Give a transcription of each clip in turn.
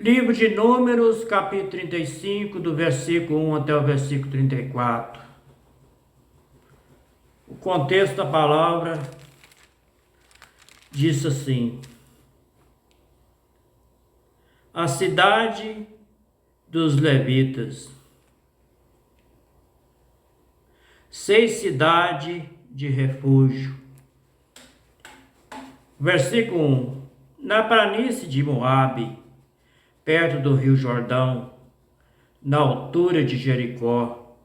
Livro de Números, capítulo 35, do versículo 1 até o versículo 34. O contexto da palavra diz assim: a cidade dos levitas. 6 cidades de refúgio. Versículo 1. Na planície de Moabe, perto do rio Jordão, na altura de Jericó,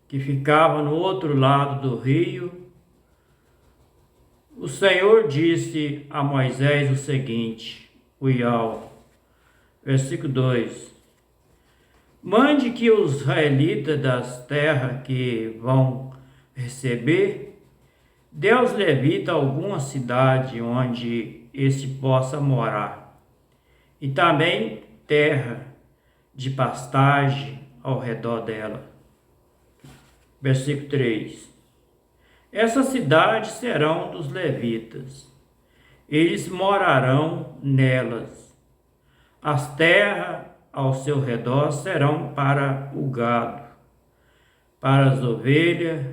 que ficava no outro lado do rio, o Senhor disse a Moisés o seguinte, versículo 2: mande que os israelitas das terras que vão receber dê aos levitas alguma cidade onde este possa morar, e também terra de pastagem ao redor dela. Versículo 3. Essas cidades serão dos levitas, eles morarão nelas. As terras ao seu redor serão para o gado, para as ovelhas,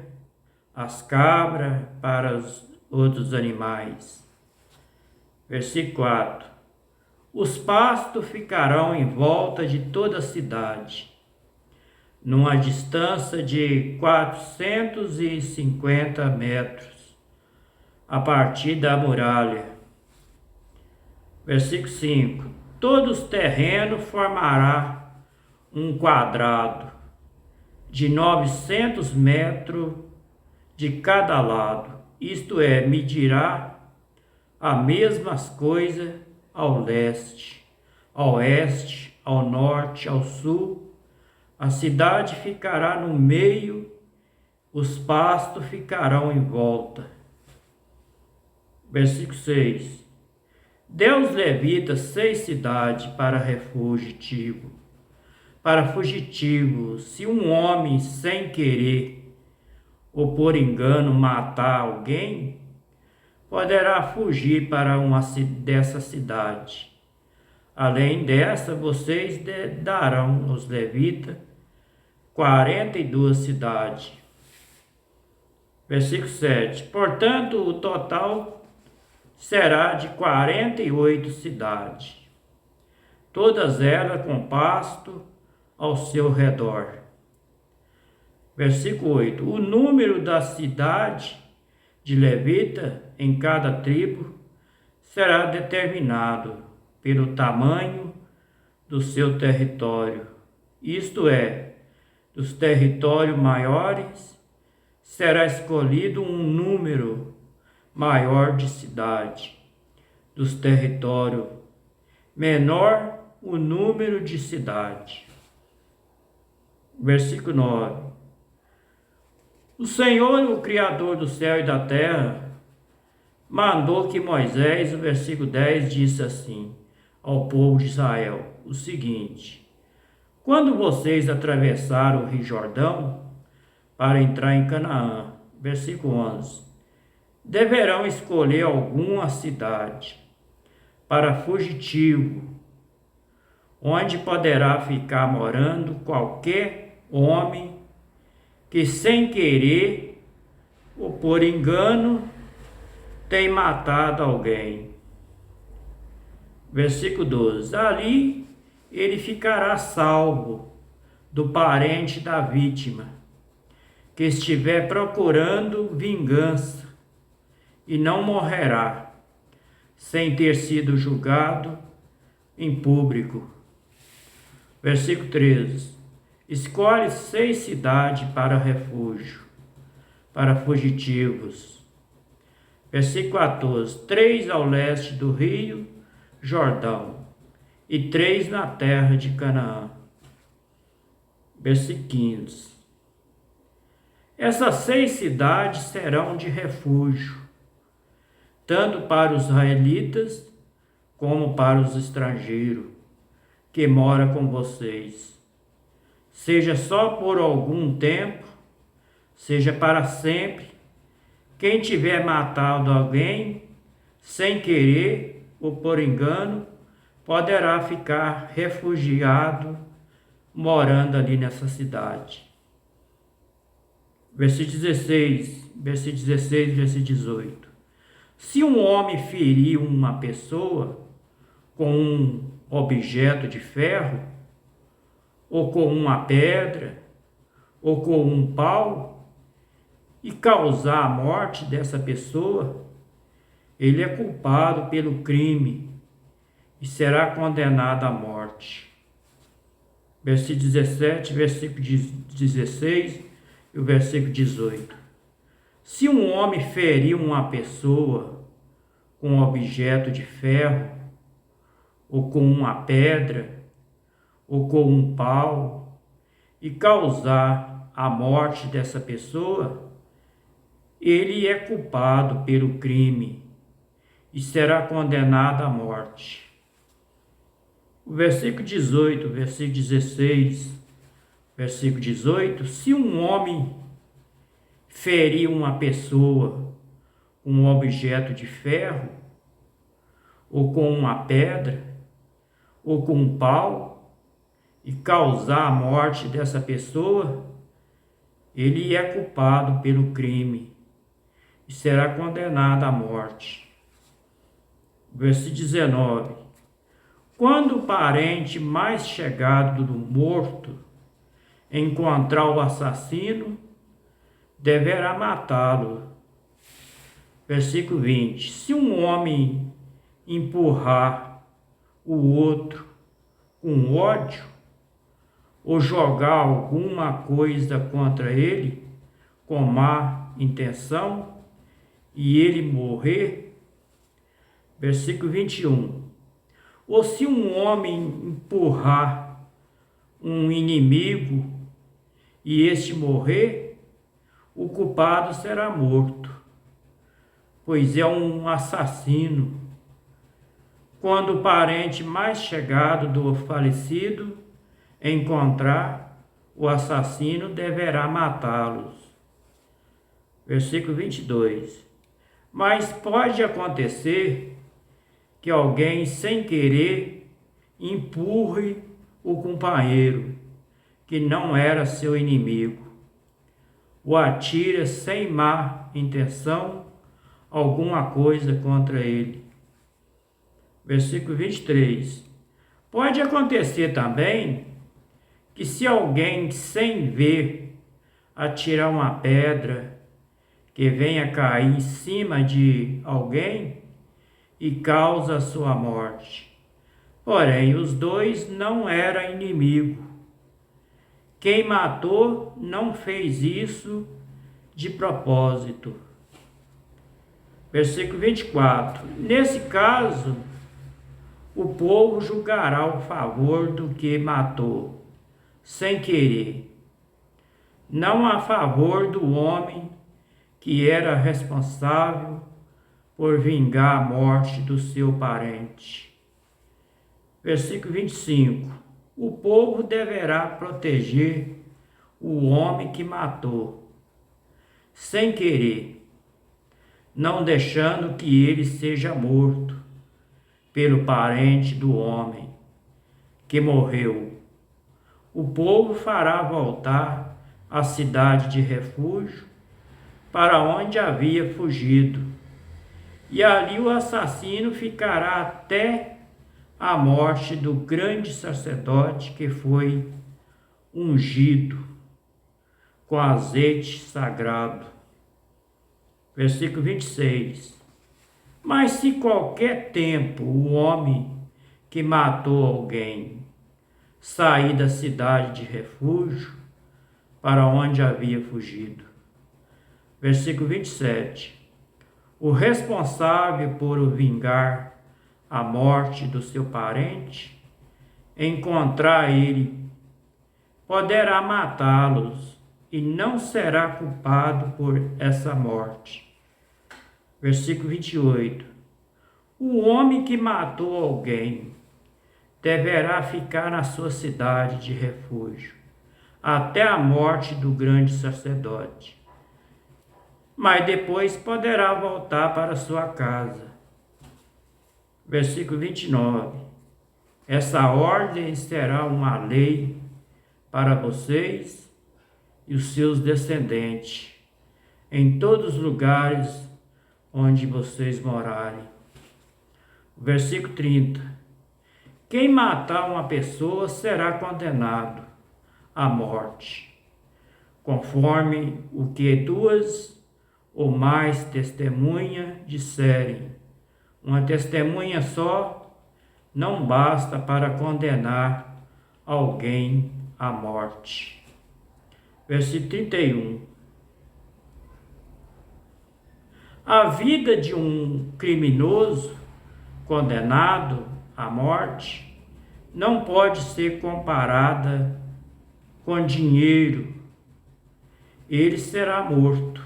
as cabras, para os outros animais. Versículo 4. Os pastos ficarão em volta de toda a cidade, numa distância de 450 metros, a partir da muralha. Versículo 5. Todos os terrenos formará um quadrado de 900 metros de cada lado, isto é, medirá as mesmas coisas ao leste, ao oeste, ao norte, ao sul. A cidade ficará no meio, os pastos ficarão em volta. Versículo 6. Dê aos levitas 6 cidades para fugitivo. Para fugitivo, se um homem sem querer ou por engano matar alguém, poderá fugir para uma dessa cidade. Além dessa, vocês darão aos levitas 42 cidades. Versículo 7. Portanto, o total será de 48 cidades, todas elas com pasto ao seu redor. Versículo 8. O número da cidade de levita em cada tribo será determinado pelo tamanho do seu território, isto é, dos territórios maiores será escolhido um número maior de cidade, dos territórios menor o número de cidade. Versículo 9. O Senhor, o Criador do céu e da terra, mandou que Moisés, o versículo 10, disse assim ao povo de Israel, o seguinte: quando vocês atravessaram o rio Jordão para entrar em Canaã, versículo 11, deverão escolher alguma cidade para fugitivo, onde poderá ficar morando qualquer homem que sem querer ou por engano tem matado alguém. Versículo 12. Ali ele ficará salvo do parente da vítima, que estiver procurando vingança, e não morrerá sem ter sido julgado em público. Versículo 13. Escolhe 6 cidades para refúgio, para fugitivos. Versículo 14. 3 ao leste do rio Jordão e 3 na terra de Canaã. Versículo 15. Essas 6 cidades serão de refúgio, tanto para os israelitas como para os estrangeiros que moram com vocês, seja só por algum tempo, seja para sempre. Quem tiver matado alguém sem querer ou por engano, poderá ficar refugiado morando ali nessa cidade. Versículo 16, versículo 18. Se um homem ferir uma pessoa com um objeto de ferro, ou com uma pedra, ou com um pau, e causar a morte dessa pessoa, ele é culpado pelo crime e será condenado à morte. Versículo 17, versículo 16 e o versículo 18. Se um homem ferir uma pessoa com um objeto de ferro, ou com uma pedra, ou com um pau, e causar a morte dessa pessoa, ele é culpado pelo crime e será condenado à morte. O versículo 18, versículo 16, versículo 18, se um homem ferir uma pessoa com um objeto de ferro, ou com uma pedra, ou com um pau, e causar a morte dessa pessoa, ele é culpado pelo crime e será condenado à morte. Versículo 19. Quando o parente mais chegado do morto encontrar o assassino, deverá matá-lo. Versículo 20. Se um homem empurrar o outro com ódio, ou jogar alguma coisa contra ele com má intenção, e ele morrer. Versículo 21. Ou se um homem empurrar um inimigo e este morrer, o culpado será morto, pois é um assassino. Quando o parente mais chegado do falecido encontrar o assassino, deverá matá-los. Versículo 22. Mas pode acontecer que alguém, sem querer, empurre o companheiro, que não era seu inimigo, o atira sem má intenção alguma coisa contra ele. Versículo 23. Pode acontecer também que se alguém, sem ver, atirar uma pedra que venha cair em cima de alguém e causa a sua morte. Porém, os dois não eram inimigos. Quem matou não fez isso de propósito. Versículo 24. Nesse caso, o povo julgará o favor do que matou, sem querer, não a favor do homem que era responsável por vingar a morte do seu parente. Versículo 25. O povo deverá proteger o homem que matou, sem querer, não deixando que ele seja morto pelo parente do homem que morreu. O povo fará voltar a cidade de refúgio para onde havia fugido, e ali o assassino ficará até a morte do grande sacerdote que foi ungido com azeite sagrado. Versículo 26. Mas se qualquer tempo o homem que matou alguém sair da cidade de refúgio para onde havia fugido. Versículo 27. O responsável por vingar a morte do seu parente, encontrar ele, poderá matá-los e não será culpado por essa morte. Versículo 28. O homem que matou alguém deverá ficar na sua cidade de refúgio até a morte do grande sacerdote, mas depois poderá voltar para sua casa. Versículo 29. Essa ordem será uma lei para vocês e os seus descendentes, em todos os lugares onde vocês morarem. Versículo 30. Quem matar uma pessoa será condenado à morte, conforme o que duas ou mais testemunhas disserem. Uma testemunha só não basta para condenar alguém à morte. Versículo 31. A vida de um criminoso condenado à morte não pode ser comparada com dinheiro. Ele será morto.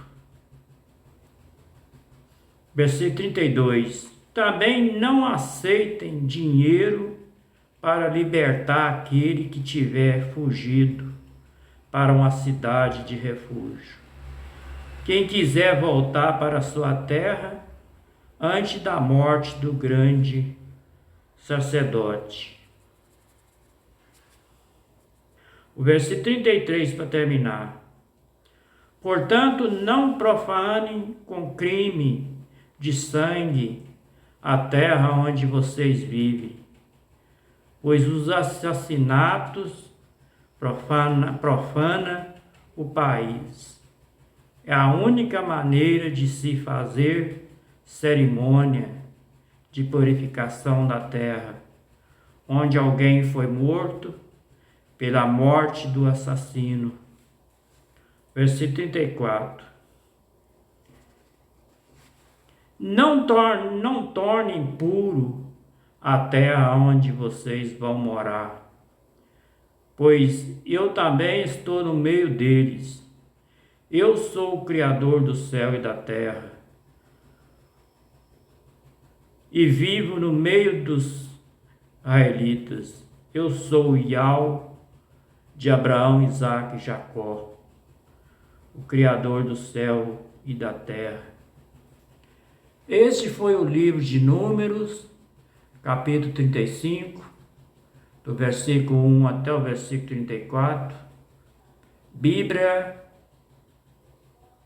Versículo 32. Também não aceitem dinheiro para libertar aquele que tiver fugido para uma cidade de refúgio. Quem quiser voltar para sua terra antes da morte do grande sacerdote. O versículo 33 para terminar. Portanto, não profanem com crime de sangue a terra onde vocês vivem, pois os assassinatos profana o país. É a única maneira de se fazer cerimônia de purificação da terra, onde alguém foi morto pela morte do assassino. Versículo 34. Não tornem puro a terra onde vocês vão morar, pois eu também estou no meio deles. Eu sou o Criador do céu e da terra, e vivo no meio dos israelitas. Eu sou o Yahvé de Abraão, Isaque e Jacó, o Criador do céu e da terra. Este foi o livro de Números, capítulo 35, do versículo 1 até o versículo 34. Bíblia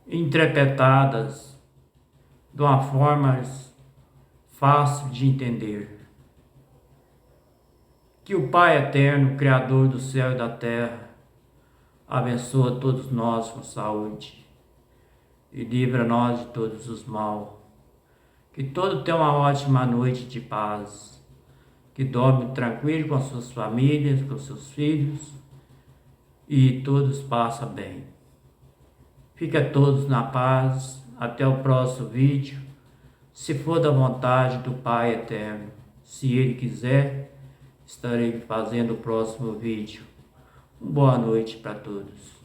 interpretadas de uma forma fácil de entender. Que o Pai Eterno, Criador do céu e da terra, abençoe todos nós com saúde e livra nós de todos os mal. Que todos tenham uma ótima noite de paz. Que dorme tranquilo com as suas famílias, com seus filhos e todos passam bem. Fica todos na paz. Até o próximo vídeo. Se for da vontade do Pai Eterno, se Ele quiser, estarei fazendo o próximo vídeo. Boa noite para todos.